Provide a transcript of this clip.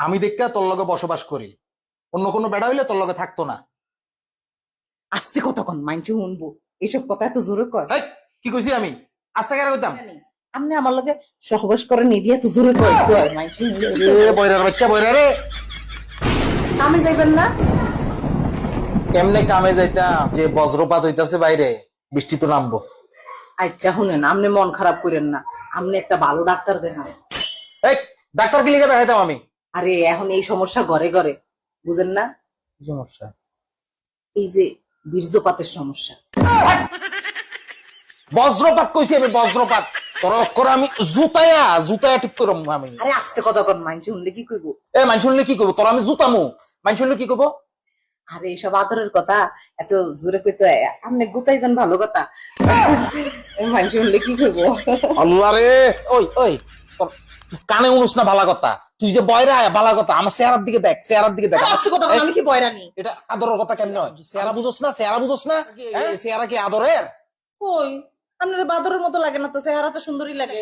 আমি দেখা তোর লগে বসবাস করি, অন্য কোনো বেড়া হইলে তোর লগে থাকতো না। আস্তে কতক্ষণ মাইন্ডে শুনবো এইসব কথা এত জোরে কর। এই, কি কইছি আমি? আস্তে কেন কইতাম? আপনি আমার লগে সহবাস করেন এদিকে এত জোরে কর মাইন্ডে এ বয়রার বাচ্চা, বয়রা রে। আমি যাইবেন না? কেমনে কামে যাইতাম? যে বজ্রপাত হইতাছে বাইরে, বৃষ্টি তো নামবো। আচ্ছা শুনেন, আপনি মন খারাপ করেন না, আপনি একটা ভালো ডাক্তার দেখান। এই, ডাক্তার কি লিখে দেখাইতাম আমি? আরে এখন এই সমস্যা ঘরে ঘরে, বুঝেন না? কি সমস্যা? এই যে বীর্যপাতের সমস্যা। বজ্রপাত কইছি আমি, বজ্রপাত। তোর অক্ষর আমি জুতায়া জুতায়া ঠিক করম আমি। আরে আস্তে কতক্ষণ মাইন্ডে শুনলে কি কইব? এ মানুষ শুনলে কি করবো? তোর আমি জুতামু, মানুষ শুনলে কি করবো? আরে এইসব আদরের কথা এত জোরে কইতে আপনি গুতাইবেন ভালো কথা, মাইন্ডে শুনলে কি কইব? আল্লাহ রে। ওই ওই, তোর কানে উনুস না ভালা কথা? তুই যে বয়রা ভালা কথা, আমার চেহারার দিকে দেখ, চেহারার দিকে দেখ। আস্তে কতক্ষণ, আমি কি বয়রানি? এটা আদরের কথা কেমনে হয়? চেহারা বুঝোস না? চেহারা বুঝোস না? এই চেহারা কি আদরের? কই আপনার বাদরের মতো লাগে না তো, চেহারা তো সুন্দরী লাগে।